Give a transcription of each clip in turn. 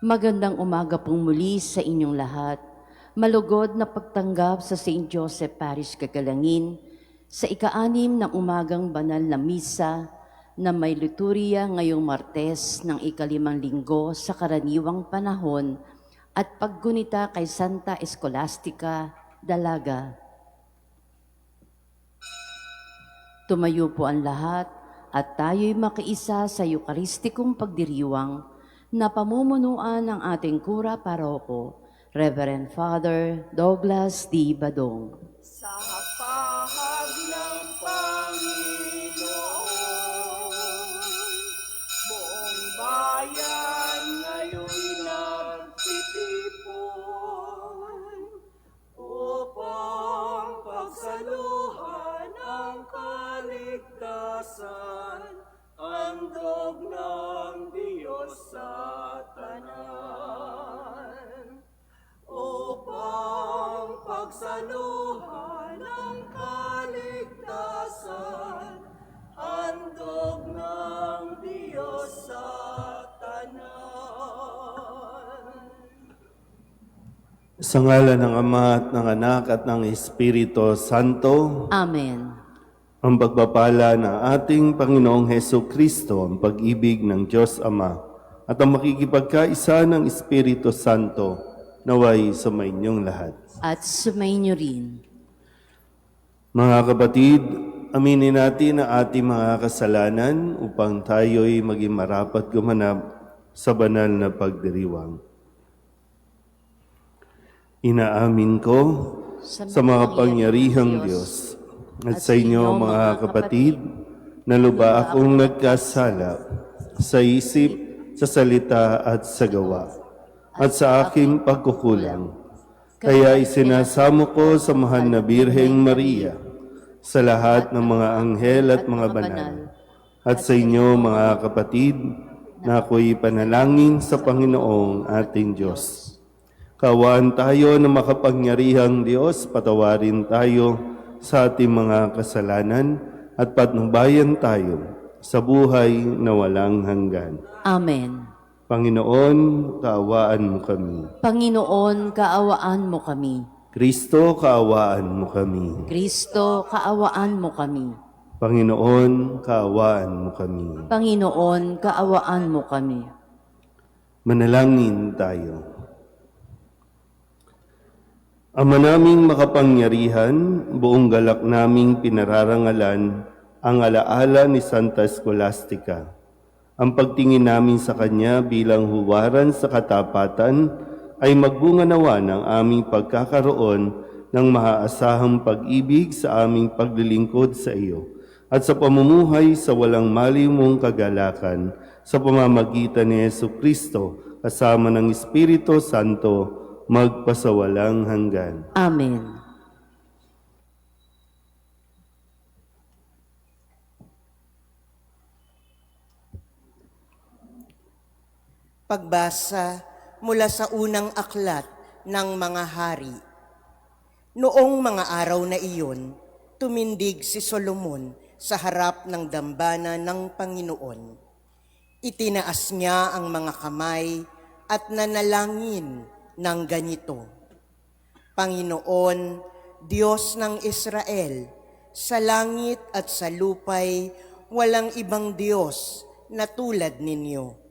Magandang umaga pong muli sa inyong lahat. Malugod na pagtanggap sa St. Joseph Parish Kagalangin sa ika-6 ng umagang banal na misa na may liturya ngayong Martes ng ika-5 linggo sa karaniwang panahon at paggunita kay Santa Escolastica Dalaga. Tumayo po ang lahat at tayo'y makiisa sa Eucharistikong pagdiriwang na pamumunuan ng ating kura paroko, Reverend Father Douglas D. Badong. Sa pahag ng Panginoon, buong bayan ngayon'y nagtitipon upang pagsaluhan ang kaligtasan, handog ng Diyos sa tanan. Upang pagsaluhan ang kaligtasan, handog ng Diyos sa tanan. Sa ngalan ng Ama at ng Anak at ng Espiritu Santo, Amen. ang pagpapala ng ating Panginoong Heso Kristo, ang pag-ibig ng Diyos Ama, at ang makikipagkaisa ng Espiritu Santo, naway sumainyong lahat. At sumainyo rin. Mga kapatid, aminin natin ang ating mga kasalanan upang tayo'y maging marapat gumanap sa banal na pagdiriwang. Inaamin ko sa makapangyarihang Diyos at sa inyo mga kapatid na lubha akong nagkasala sa isip, sa salita at sa gawa at sa aking pagkukulang. Kaya isinasamo ko sa mahal na Birheng Maria, sa lahat ng mga anghel at mga banal, at sa inyo mga kapatid na ako'y panalangin sa Panginoong ating Diyos. Kaawaan tayo na makapangyarihang Diyos, patawarin tayo sa ating mga kasalanan at patnubayan tayo sa buhay na walang hanggan. Amen. Panginoon, kaawaan mo kami. Panginoon, kaawaan mo kami. Kristo, kaawaan mo kami. Kristo, kaawaan mo kami. Panginoon, kaawaan mo kami. Panginoon, kaawaan mo kami. Manalangin tayo. Ama naming makapangyarihan, buong galak naming pinararangalan ang alaala ni Santa Escolastica. Ang pagtingin namin sa kanya bilang huwaran sa katapatan ay magbunga nawa ng aming pagkakaroon ng maaasahang pag-ibig sa aming paglilingkod sa iyo at sa pamumuhay sa walang maliw mong kagalakan sa pamamagitan ni Jesucristo kasama ng Espiritu Santo magpasawalang hanggan. Amen. Pagbasa mula sa unang aklat ng mga hari. Noong mga araw na iyon, tumindig si Solomon sa harap ng dambana ng Panginoon. Itinaas niya ang mga kamay at nanalangin ng ganito: Panginoon, Diyos ng Israel, sa langit at sa lupay, walang ibang Diyos na tulad ninyo.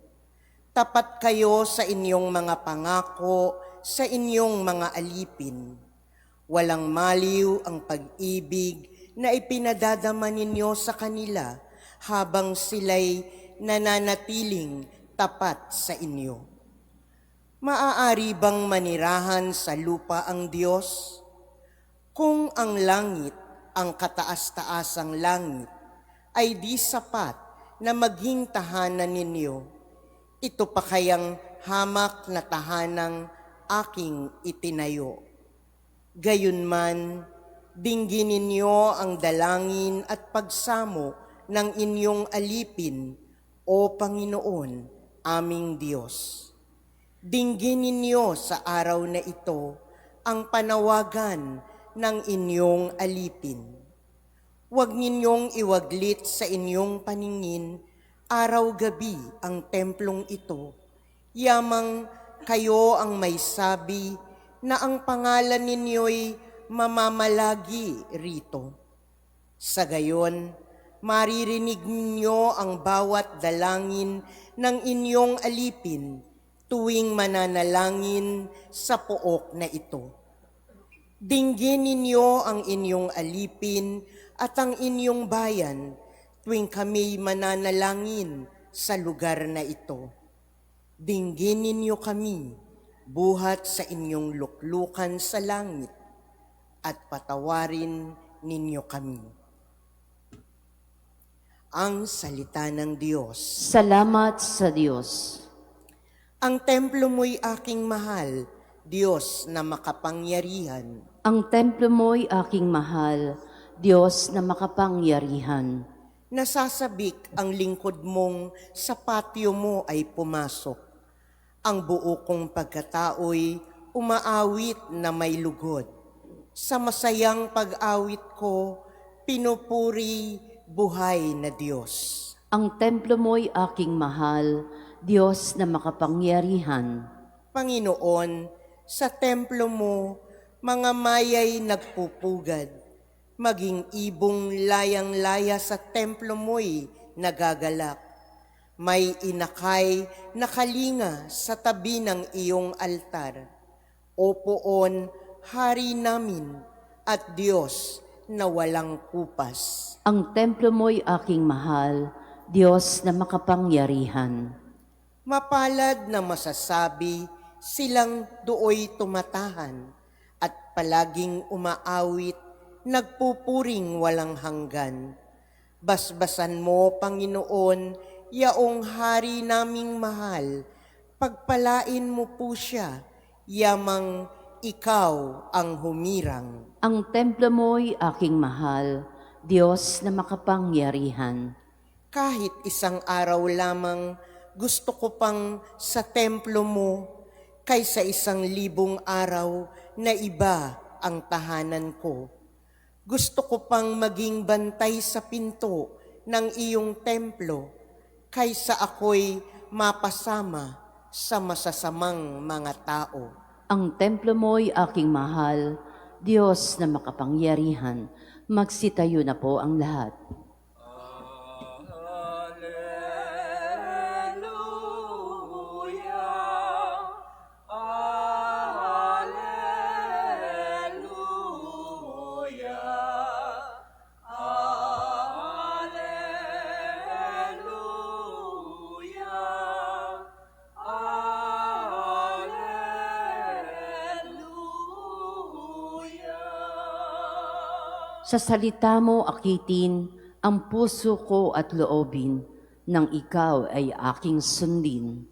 Tapat kayo sa inyong mga pangako, sa inyong mga alipin. Walang maliw ang pag-ibig na ipinadadama ninyo sa kanila habang sila'y nananatiling tapat sa inyo. Maaari bang manirahan sa lupa ang Diyos? Kung ang langit, ang kataas-taasang langit, ay di sapat na maging tahanan ninyo, ito pa kayang hamak na tahanang aking itinayo. Gayunman, dinggin ninyo ang dalangin at pagsamo ng inyong alipin, O Panginoon, aming Diyos. Dinggin ninyo sa araw na ito ang panawagan ng inyong alipin. Huwag ninyong iwaglit sa inyong paningin araw-gabi ang templong ito, yamang kayo ang may sabi na ang pangalan ninyo'y mamamalagi rito. Sa gayon, maririnig ninyo ang bawat dalangin ng inyong alipin tuwing mananalangin sa pook na ito. Dinggin ninyo ang inyong alipin at ang inyong bayan tuwing kami mananalangin sa lugar na ito. Dinggin ninyo kami buhat sa inyong luklukan sa langit at patawarin ninyo kami. Ang salita ng Diyos. Salamat sa Diyos. Ang templo mo'y aking mahal, Diyos na makapangyarihan. Ang templo mo'y aking mahal, Diyos na makapangyarihan. Nasasabik ang lingkod mong sa patio mo ay pumasok. Ang buo kong pagkatao'y umaawit na may lugod. Sa masayang pag-awit ko, pinupuri buhay na Diyos. Ang templo mo'y aking mahal, Diyos na makapangyarihan. Panginoon, sa templo mo, mga mayay nagpupugad. Maging ibong layang-laya sa templo mo'y nagagalak. May inakay na kalinga sa tabi ng iyong altar. O poon, hari namin at Diyos na walang kupas. Ang templo mo'y aking mahal, Diyos na makapangyarihan. Mapalad na masasabi silang dooy tumatahan at palaging umaawit, nagpupuring walang hanggan. Basbasan mo, Panginoon, yaong hari naming mahal, pagpalain mo po siya, yamang ikaw ang humirang. Ang templo mo'y aking mahal, Diyos na makapangyarihan. Kahit isang araw lamang, gusto ko pang sa templo mo, kaysa 1,000 araw na iba ang tahanan ko. Gusto ko pang maging bantay sa pinto ng iyong templo, kaysa ako'y mapasama sa masasamang mga tao. Ang templo mo'y aking mahal, Diyos na makapangyarihan. Magsitayo na po ang lahat. Sa salita mo akitin ang puso ko at loobin, nang ikaw ay aking sundin.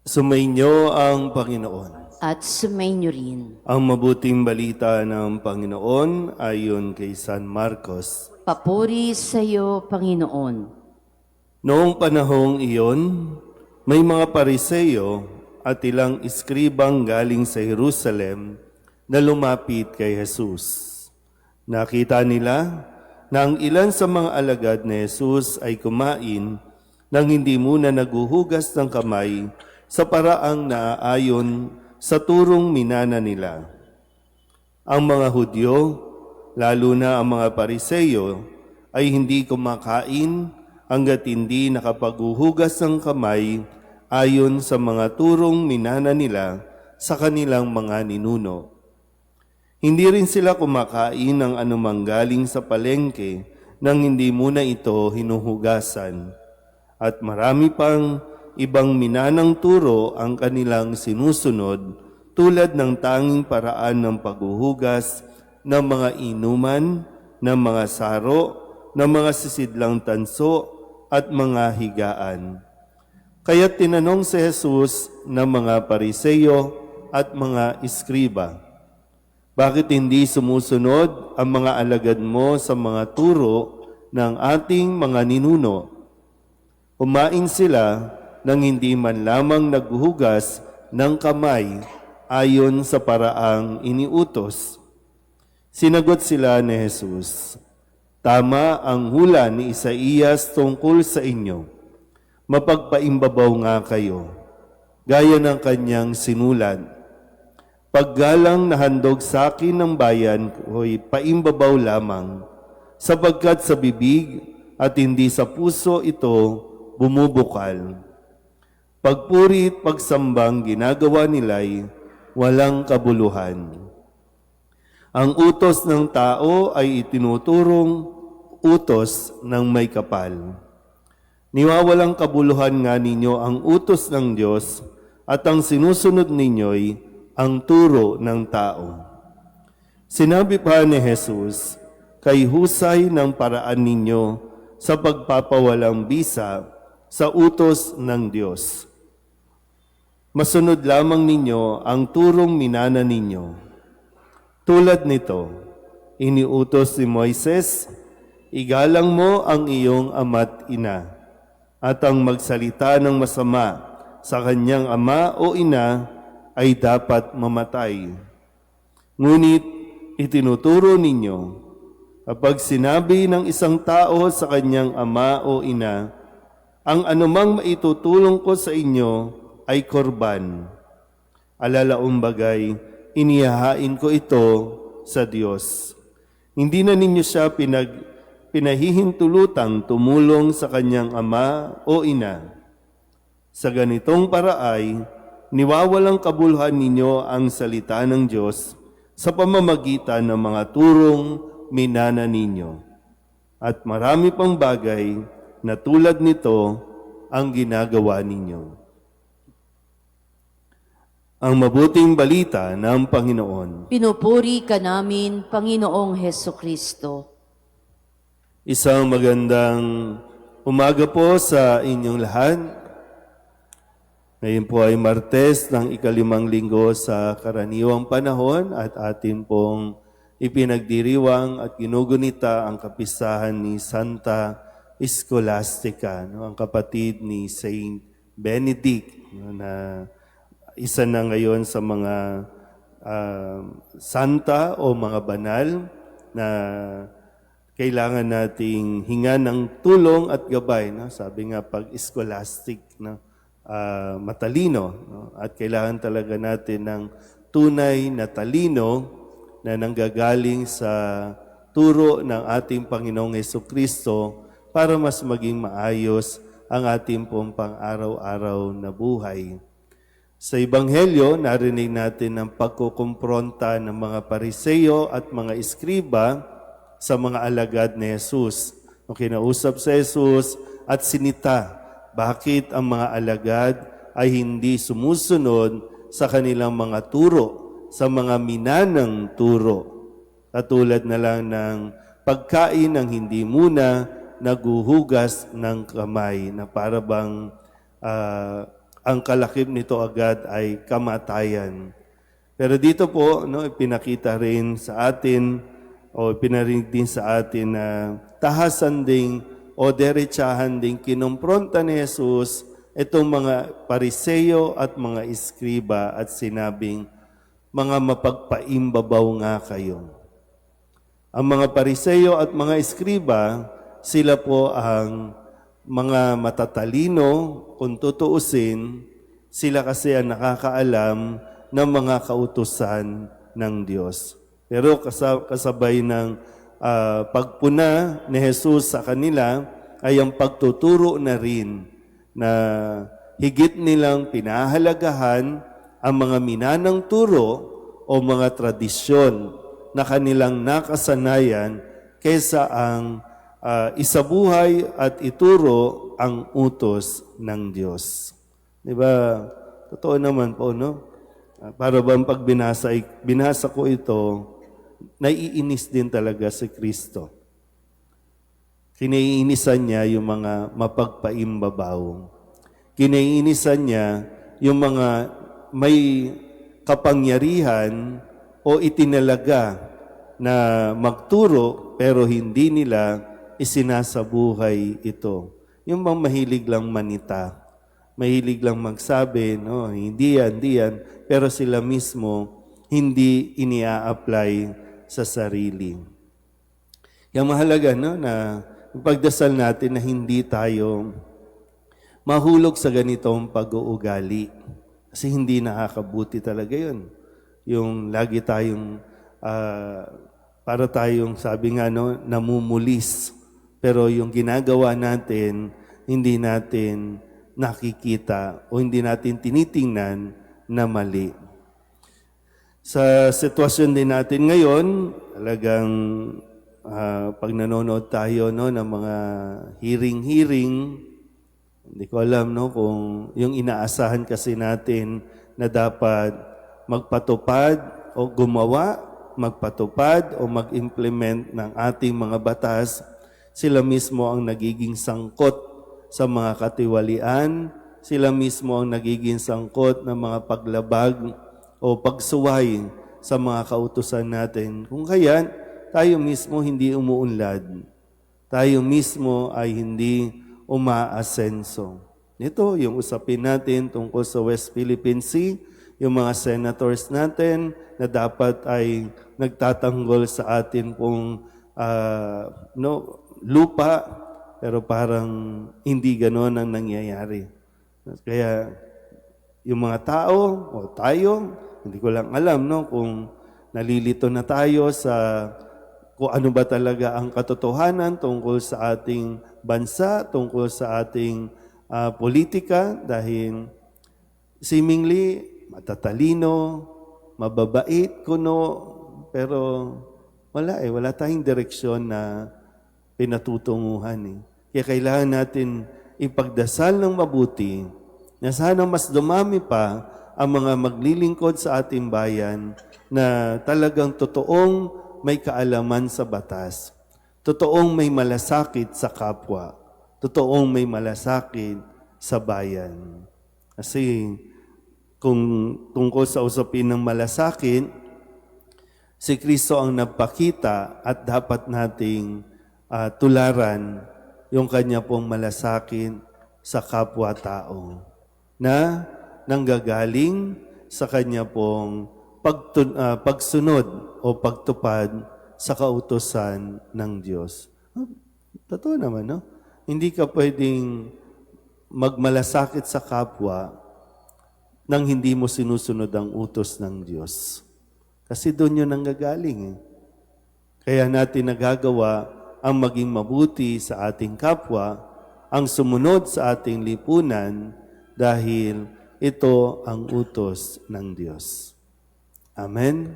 Sumainyo ang Panginoon. At sumainyo rin. Ang mabuting balita ng Panginoon ayon kay San Marcos. Papuri sa iyo, Panginoon. Noong panahong iyon, may mga Pariseo at ilang iskribang galing sa Jerusalem na lumapit kay Jesus. Nakita nila na ang ilan sa mga alagad ni Jesus ay kumain nang hindi muna naguhugas ng kamay sa paraang naaayon sa turong minana nila. Ang mga Hudyo, lalo na ang mga Pariseo, ay hindi kumakain hanggat hindi nakapaghuhugas ng kamay ayon sa mga turong minana nila sa kanilang mga ninuno. Hindi rin sila kumakain ng anumang galing sa palengke nang hindi muna ito hinuhugasan. At marami pang ibang minanang turo ang kanilang sinusunod tulad ng tanging paraan ng paghuhugas ng mga inuman, ng mga saro, ng mga sisidlang tanso at mga higaan. Kaya tinanong si Jesus ng mga Pariseo at mga iskriba? Bakit hindi sumusunod ang mga alagad mo sa mga turo ng ating mga ninuno? Kumain sila nang hindi man lamang naghuhugas ng kamay ayon sa paraang iniutos. Sinagot sila ni Jesus, "Tama ang hula ni Isaías tungkol sa inyo. Mapagpaimbabaw nga kayo, gaya ng kanyang sinulat. Paggalang na handog sa akin ng bayan ko'y paimbabaw lamang, sapagkat sa bibig at hindi sa puso ito bumubukal. Pagpuri at pagsambang ginagawa nila'y walang kabuluhan. Ang utos ng tao ay itinuturong utos ng may kapal. Niwawalang kabuluhan nga ninyo ang utos ng Diyos at ang sinusunod ninyo'y ang turo ng tao." Sinabi pa ni Jesus, "Kay husay ng paraan ninyo sa pagpapawalang bisa sa utos ng Diyos. Masunod lamang ninyo ang turong minana ninyo. Tulad nito, iniutos ni Moises, igalang mo ang iyong ama't ina, at ang magsalita ng masama sa kanyang ama o ina ay dapat mamatay. Ngunit itinuturo ninyo, kapag sinabi ng isang tao sa kanyang ama o ina, ang anumang maitutulong ko sa inyo ay korban. Alalaong bagay, inihahain ko ito sa Diyos. Hindi na ninyo siya pinahihintulutang tumulong sa kanyang ama o ina. Sa ganitong paraay, niwawalang kabuluhan ninyo ang salita ng Diyos sa pamamagitan ng mga turong minana ninyo. At marami pang bagay na tulad nito ang ginagawa ninyo." Ang mabuting balita ng Panginoon. Pinupuri ka namin, Panginoong Heso Kristo. Isang magandang umaga po sa inyong lahat. Ngayon po ay Martes ng ikalimang linggo sa karaniwang panahon at atin pong ipinagdiriwang at ginugunita ang kapistahan ni Santa Scholastica, ang kapatid ni Saint Benedict, na isa na ngayon sa mga santa o mga banal na kailangan nating hinga ng tulong at gabay. Sabi nga pag scholastic, matalino, at kailangan talaga natin ng tunay na talino na nanggagaling sa turo ng ating Panginoong Hesukristo para mas maging maayos ang ating pong pang-araw-araw na buhay. Sa Ebanghelyo, narinig natin ang pagkukumpronta ng mga Pariseo at mga Iskriba sa mga alagad ni Jesus. Nung kinausap sa Jesus at sinita, bakit ang mga alagad ay hindi sumusunod sa kanilang mga turo, sa mga minanang turo. Katulad na lang ng pagkain ng hindi muna naguhugas ng kamay, na para bang ang kalakip nito agad ay kamatayan. Pero dito po, ipinakita rin sa atin, o pinarinig din sa atin na tahasan ding o derechahan ding kinumpronta ni Jesus itong mga Pariseo at mga Iskriba at sinabing, mga mapagpaimbabaw nga kayo. Ang mga Pariseo at mga Iskriba, sila po ang mga matatalino, kung tutuusin, sila kasi ang nakakaalam ng mga kautusan ng Diyos. Pero kasabay ng pagpuna ni Jesus sa kanila ay ang pagtuturo na rin na higit nilang pinahalagahan ang mga minanang turo o mga tradisyon na kanilang nakasanayan kaysa ang isabuhay at ituro ang utos ng Diyos. Di ba? Totoo naman po, no? Para bang pag binasa ko ito, naiinis din talaga si Kristo. Kinaiinisan niya yung mga mapagpaimbabaw. Kinaiinisan niya yung mga may kapangyarihan o itinalaga na magturo pero hindi nila isinasabuhay ito. Yung bang mahilig lang manita, mahilig lang magsabi, no, hindi yan, pero sila mismo hindi inia-apply sa sarili. Yung mahalaga, no, na ipagdasal natin na hindi tayo mahulog sa ganitong pag-uugali. Kasi hindi nakakabuti talaga yun. Yung lagi tayong, para tayong, sabi nga, no, namumulis. Pero yung ginagawa natin, hindi natin nakikita o hindi natin tinitingnan na mali. Sa sitwasyon din natin ngayon, talagang pag nanonood tayo, no, ng mga hearing, hindi ko alam, no, kung yung inaasahan kasi natin na dapat magpatupad o gumawa, magpatupad o mag-implement ng ating mga batas, sila mismo ang nagiging sangkot sa mga katiwalian, sila mismo ang nagiging sangkot ng mga paglabag o pagsuway sa mga kautusan natin. Kung kaya, tayo mismo hindi umuunlad. Tayo mismo ay hindi umaasenso. Ito, yung usapin natin tungkol sa West Philippine Sea, yung mga senators natin na dapat ay nagtatanggol sa atin pong lupa, pero parang hindi gano'n ang nangyayari. Kaya yung mga tao o tayo, hindi ko lang alam, no, kung nalilito na tayo sa kung ano ba talaga ang katotohanan tungkol sa ating bansa, tungkol sa ating politika, dahil seemingly matatalino, mababait, kuno, pero wala tayong direksyon na pinatutunguhan. Kaya kailangan natin ipagdasal ng mabuti na sana mas dumami pa ang mga maglilingkod sa ating bayan na talagang totoong may kaalaman sa batas, totoong may malasakit sa kapwa, totoong may malasakit sa bayan. Kasi kung tungkol sa usapin ng malasakit, si Kristo ang nagpakita at dapat nating tularan yung kanya pong malasakit sa kapwa-tao na nanggagaling sa kanya pong pagsunod o pagtupad sa kautusan ng Diyos. Totoo naman, no? Hindi ka pwedeng magmalasakit sa kapwa nang hindi mo sinusunod ang utos ng Diyos. Kasi doon yun nanggagaling. Kaya natin nagagawa ang maging mabuti sa ating kapwa, ang sumunod sa ating lipunan dahil ito ang utos ng Diyos. Amen?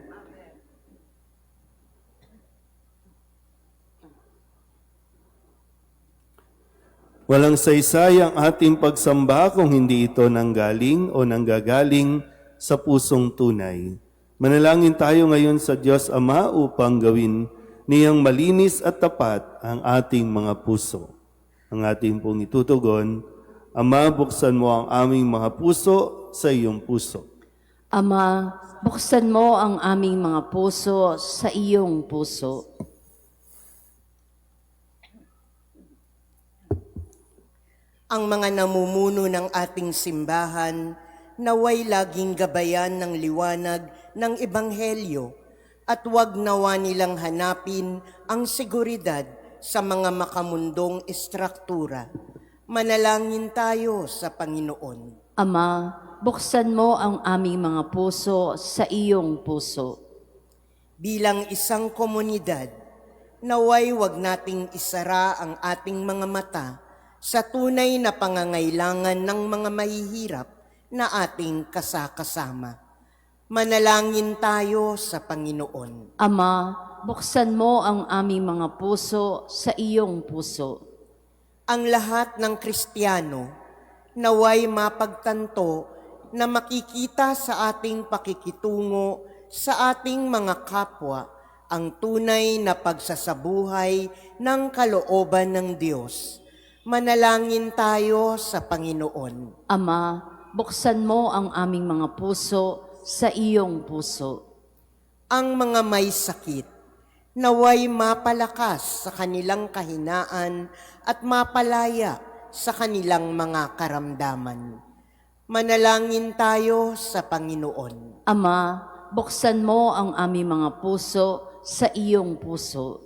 Walang saysay ang ating pagsamba kung hindi ito nanggaling o nanggagaling sa pusong tunay. Manalangin tayo ngayon sa Diyos Ama upang gawin niyang malinis at tapat ang ating mga puso. Ang ating pong itutugon, Ama, buksan mo ang aming mga puso sa iyong puso. Ama, buksan mo ang aming mga puso sa iyong puso. Ang mga namumuno ng ating simbahan naway laging gabayan ng liwanag ng Ebanghelyo at huwag nawa nilang hanapin ang seguridad sa mga makamundong estruktura. Manalangin tayo sa Panginoon. Ama, buksan mo ang aming mga puso sa iyong puso. Bilang isang komunidad, naway wag nating isara ang ating mga mata sa tunay na pangangailangan ng mga mahihirap na ating kasakasama. Manalangin tayo sa Panginoon. Ama, buksan mo ang aming mga puso sa iyong puso. Ang lahat ng Kristiyano naway mapagtanto na makikita sa ating pakikitungo sa ating mga kapwa ang tunay na pagsasabuhay ng kalooban ng Diyos. Manalangin tayo sa Panginoon. Ama, buksan mo ang aming mga puso sa iyong puso. Ang mga may sakit, naway mapalakas sa kanilang kahinaan at mapalaya sa kanilang mga karamdaman. Manalangin tayo sa Panginoon. Ama, buksan mo ang aming mga puso sa iyong puso.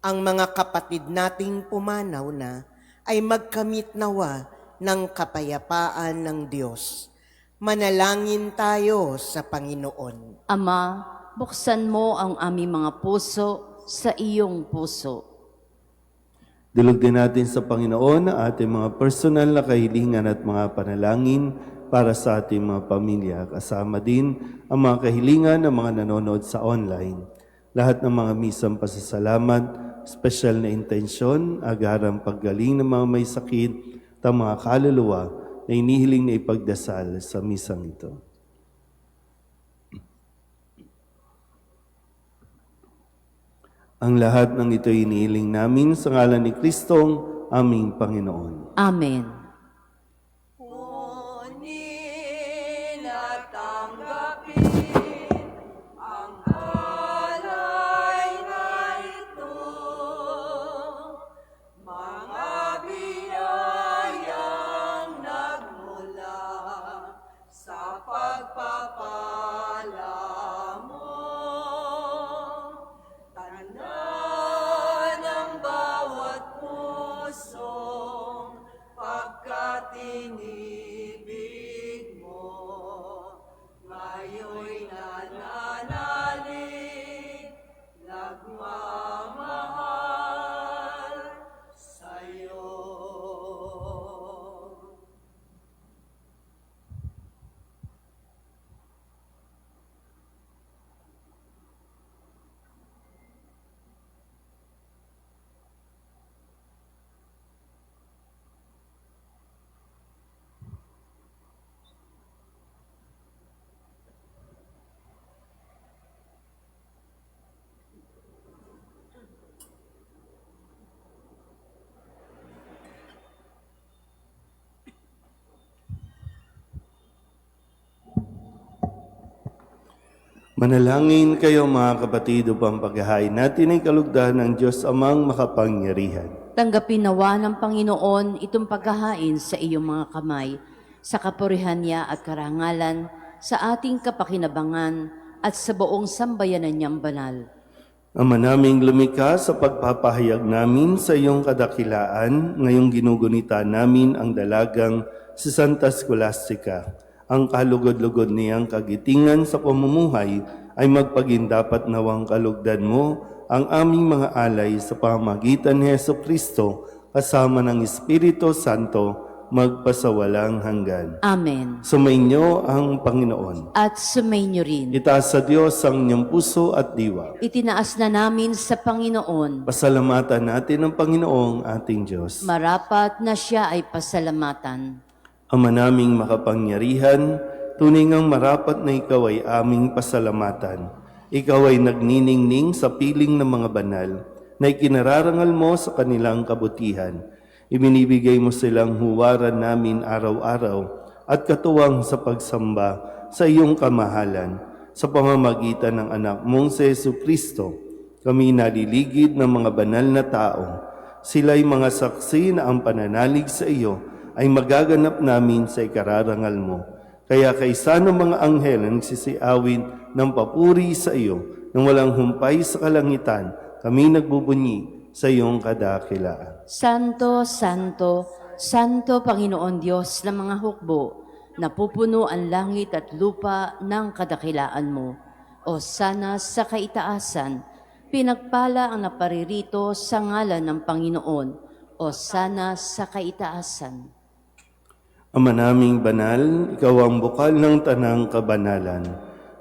Ang mga kapatid nating pumanaw na ay magkamit nawa ng kapayapaan ng Diyos. Manalangin tayo sa Panginoon. Ama, buksan mo ang aming mga puso sa iyong puso. Dulog din natin sa Panginoon ang ating mga personal na kahilingan at mga panalangin para sa ating mga pamilya. Kasama din ang mga kahilingan ng mga nanonood sa online. Lahat ng mga misang pasasalamat, special na intensyon, agarang paggaling ng mga may sakit at ang mga kaluluwa na inihiling na ipagdasal sa misang ito. Ang lahat ng ito inihiling namin sa ngalan ni Kristong aming Panginoon. Amen. Kunin at tanggapin ang alay na ito, mga biyayang nagmula sa pagpapala mo. Tanan ang bawat pusong pagkatinibig mo, ngayon'y nananalig, nagmamahal sa'yo. Manalangin kayo mga kapatid upang paghahain natin ay kalugdan ng Diyos Amang makapangyarihan. Tanggapin nawa ng Panginoon itong paghahain sa iyong mga kamay, sa kapurihan niya at karangalan, sa ating kapakinabangan at sa buong sambayanan niyang banal. Ama naming lumikha, sa pagpapahayag namin sa iyong kadakilaan, ngayong ginugunita namin ang dalagang si Santa Scholastica. Ang kalugod-lugod niyang kagitingan sa pamumuhay ay magpagindapat nawang kalugdan mo ang aming mga alay sa pamamagitan ni Jesucristo kasama ng Espiritu Santo magpasawalang hanggan. Amen. Sumainyo ang Panginoon. At sumainyo rin. Itaas sa Diyos ang inyong puso at diwa. Itinaas na namin sa Panginoon. Pasalamatan natin ang Panginoong ating Diyos. Marapat na siya ay pasalamatan. Ama naming makapangyarihan, tunay ngang marapat na ikaw ay aming pasalamatan. Ikaw ay nagniningning sa piling ng mga banal na ikinararangal mo sa kanilang kabutihan. Ibinibigay mo silang huwaran namin araw-araw at katuwang sa pagsamba sa iyong kamahalan. Sa pamamagitan ng anak mong si Jesucristo, kami naliligid ng mga banal na tao. Sila'y mga saksi na ang pananalig sa iyo ay magaganap namin sa ikararangal mo. Kaya kaysa ng mga anghel na nagsisiawin ng papuri sa iyo, nang walang humpay sa kalangitan, kami nagbubunyi sa iyong kadakilaan. Santo, Santo, Santo Panginoon Diyos ng mga hukbo, napupuno ang langit at lupa ng kadakilaan mo. O sana sa kaitaasan, pinagpala ang naparirito sa ngalan ng Panginoon. O sana sa kaitaasan. Ama naming banal, ikaw ang bukal ng tanang kabanalan.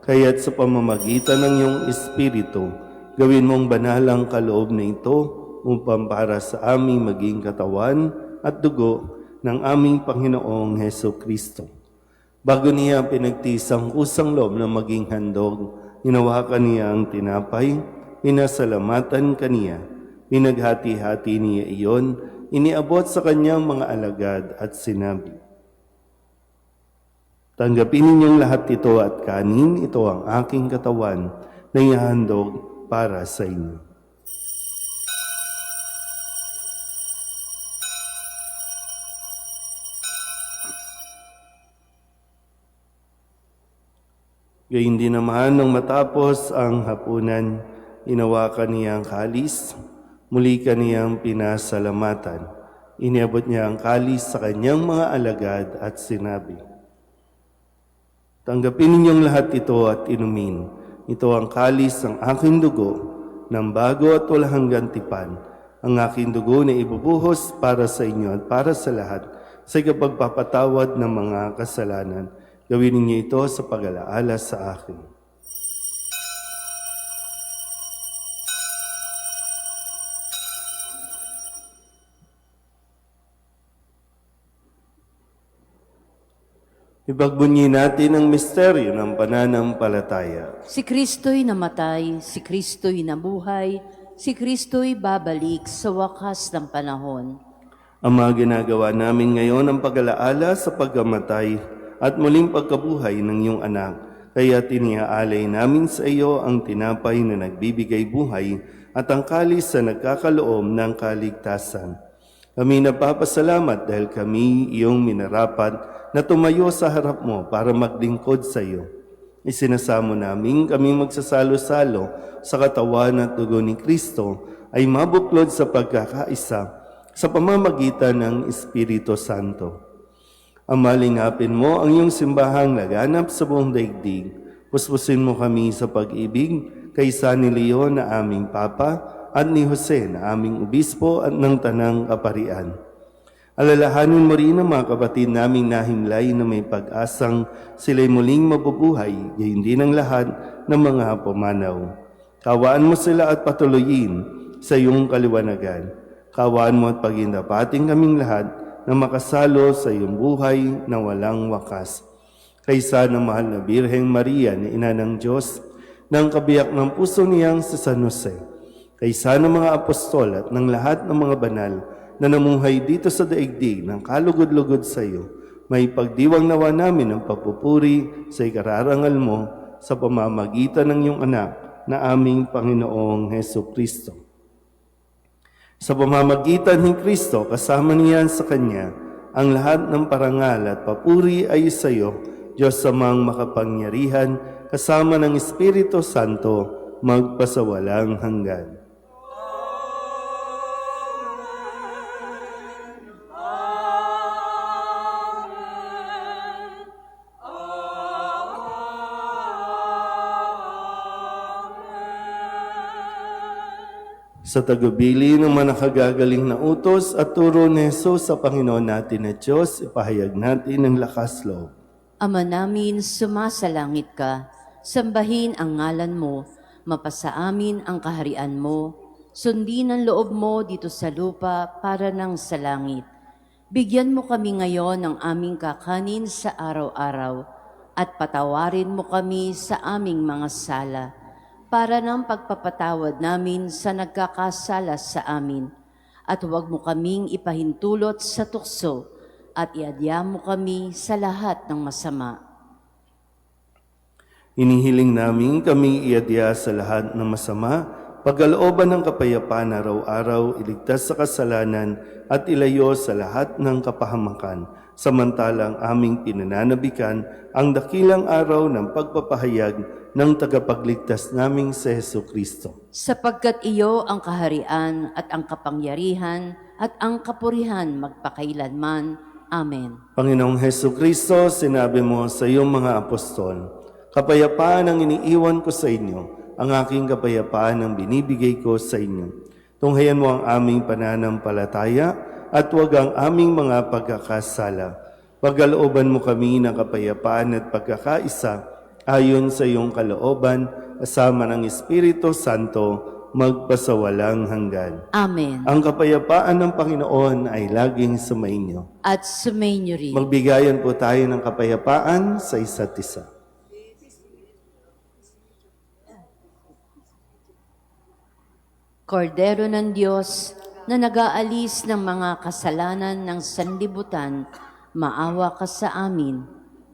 Kaya't sa pamamagitan ng iyong Espiritu, gawin mong banal ang kaloob na ito upang para sa aming maging katawan at dugo ng aming Panginoong Jesucristo. Bago niya pinagtisang kusang loob na maging handog, hinawakan niya ang tinapay, pinasalamatan kaniya, pinaghati-hati niya iyon, iniabot sa kanyang mga alagad at sinabi, Tanggapin ninyong lahat ito at kanin, ito ang aking katawan na ihahandog para sa inyo. Gayun din naman nang matapos ang hapunan, inawakan niya ang kalis, muli kaniyang pinasalamatan. Iniabot niya ang kalis sa kanyang mga alagad at sinabi, tanggapin ninyong lahat ito at inumin. Ito ang kalis ng aking dugo, ng bago at walang hanggang tipan. Ang aking dugo na ibubuhos para sa inyo at para sa lahat sa ikapagpapatawad ng mga kasalanan. Gawin ninyo ito sa pag-alaala sa akin. Ipagbunyi natin ang misteryo ng pananampalataya. Si Kristo'y namatay, si Kristo'y nabuhay, si Kristo'y babalik sa wakas ng panahon. Ang mga ginagawa namin ngayon ang pag-alaala sa pagkamatay at muling pagkabuhay ng iyong anak. Kaya tiniaalay namin sa iyo ang tinapay na nagbibigay buhay at ang kalis na nagkakaloob ng kaligtasan. Kami napapasalamat dahil kami iyong minarapat na tumayo sa harap mo para maglingkod sa iyo. Isinasamo namin kami magsasalo-salo sa katawan at dugo ni Kristo ay mabuklod sa pagkakaisa sa pamamagitan ng Espiritu Santo. Amalingapin mo ang iyong simbahang laganap sa buong daigdig. Puspusin mo kami sa pag-ibig kay San Leon na aming Papa at ni Jose na aming Obispo at ng Tanang Kaparian. Alalahanin mo rin ang mga kapatid naming nahimlay na may pag-asang sila'y muling mabubuhay, gayon din ang lahat ng mga pumanaw. Kawaan mo sila at patuloyin sa iyong kaliwanagan. Kawaan mo at pagindapating kaming lahat na makasalo sa iyong buhay na walang wakas. Kaysa ng mahal na Birheng Maria na Ina ng Diyos, ng kabiyak ng puso niyang si San Jose, kaysa ng mga apostol at ng lahat ng mga banal na namuhay dito sa daigdig ng kalugod-lugod sa iyo, may pagdiwang nawa namin ng papupuri sa ikararangal mo sa pamamagitan ng iyong anak na aming Panginoong Heso Kristo. Sa pamamagitan ni Kristo, kasama niyan sa Kanya, ang lahat ng parangal at papuri ay sa iyo, Diyos samang makapangyarihan, kasama ng Espiritu Santo, magpasawalang hanggan. Sa tagubili ng mga nakagagaling na utos at turo ni Jesus sa Panginoon natin na Diyos, ipahayag natin ang lakas loob. Ama namin, sumasalangit ka, sambahin ang ngalan mo, mapasa amin ang kaharian mo, sundin ang loob mo dito sa lupa para nang sa langit. Bigyan mo kami ngayon ng aming kakanin sa araw-araw, at patawarin mo kami sa aming mga sala, para ng pagpapatawad namin sa nagkakasala sa amin. At huwag mo kaming ipahintulot sa tukso at iadya mo kami sa lahat ng masama. Inihiling namin kami iadya sa lahat ng masama, pagkalooban ng kapayapaan araw-araw, iligtas sa kasalanan at ilayo sa lahat ng kapahamakan, samantalang aming pinananabikan ang dakilang araw ng pagpapahayag ng tagapagligtas naming si Heso Kristo. Sapagkat iyo ang kaharian at ang kapangyarihan at ang kapurihan magpakailanman. Amen. Panginoong Heso Kristo, sinabi mo sa iyong mga apostol, kapayapaan ang iniiwan ko sa inyo, ang aking kapayapaan ang binibigay ko sa inyo. Tunghayan mo ang aming pananampalataya at huwag ang aming mga pagkakasala. Pagkalooban mo kami ng kapayapaan at pagkakaisa ayon sa iyong kalooban, kasama ng Espiritu Santo, magpasawalang hanggan. Amen. Ang kapayapaan ng Panginoon ay laging sumainyo. At sumainyo rin. Magbigayan po tayo ng kapayapaan sa isa't isa. Kordero ng Diyos na nag-aalis ng mga kasalanan ng sanlibutan, maawa ka sa amin.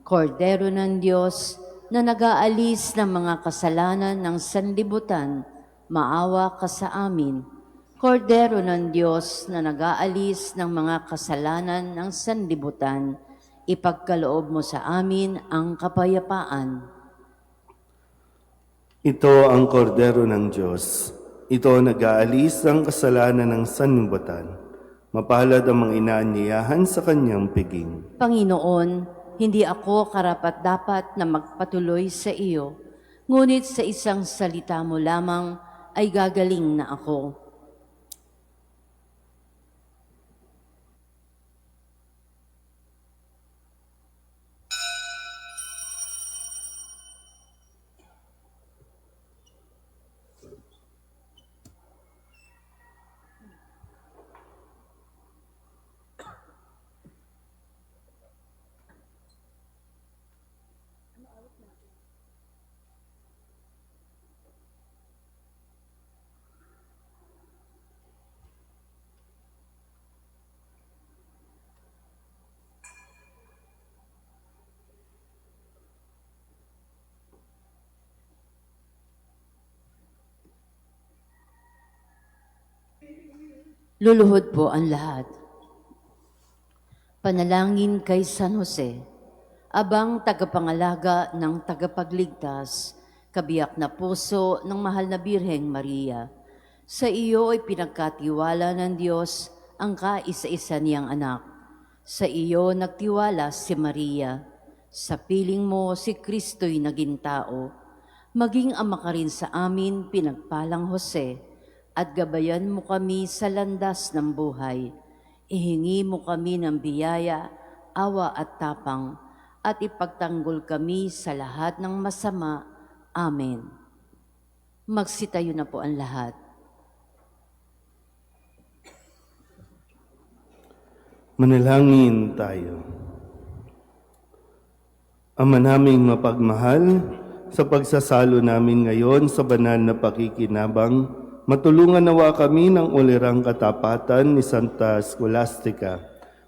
Kordero ng Diyos na nag-aalis ng mga kasalanan ng sanlibutan, maawa ka sa amin. Kordero ng Diyos na nag-aalis ng mga kasalanan ng sanlibutan, ipagkaloob mo sa amin ang kapayapaan. Ito ang kordero ng Diyos. Ito ang nag-aalis ng kasalanan ng sanlibutan. Mapalad ang mga inaanyayahan sa kanyang piging. Panginoon, hindi ako karapat-dapat na magpatuloy sa iyo, ngunit sa isang salita mo lamang ay gagaling na ako. Luluhod po ang lahat. Panalangin kay San Jose, abang tagapangalaga ng tagapagligtas, kabiyak na puso ng mahal na Birheng Maria. Sa iyo ay pinagkatiwala ng Diyos ang kaisa-isa niyang anak. Sa iyo nagtiwala si Maria. Sa piling mo si Kristo'y naging tao. Maging ama ka rin sa amin, pinagpalang Jose, at gabayan mo kami sa landas ng buhay. Ihingi mo kami ng biyaya, awa at tapang, at ipagtanggol kami sa lahat ng masama. Amen. Magsitayo na po ang lahat. Manalangin tayo. Ama naming mapagmahal, sa pagsasalo namin ngayon sa banal na pakikinabang, matulungan nawa kami ng ulirang katapatan ni Santa Scholastica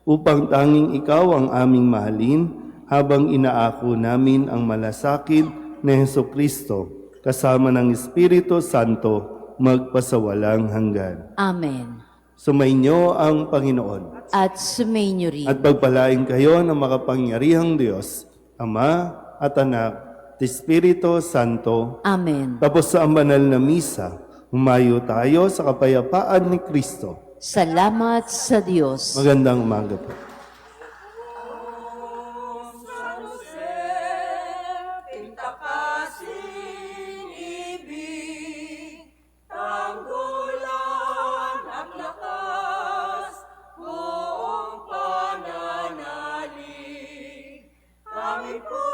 upang tanging ikaw ang aming mahalin habang inaako namin ang malasakit ni Hesukristo kasama ng Espiritu Santo magpasawalang hanggan. Amen. Sumainyo ang Panginoon At sumainyo rin. at pagpalain kayo ng makapangyarihang Diyos, Ama at Anak at Espiritu Santo. Amen. Tapos sa banal na misa, humayo tayo sa kapayapaan ni Kristo. Salamat sa Diyos. Magandang umaga po. San Jose, pintakasin ibig, tanggulan at lakas, buong pananalig. Kami po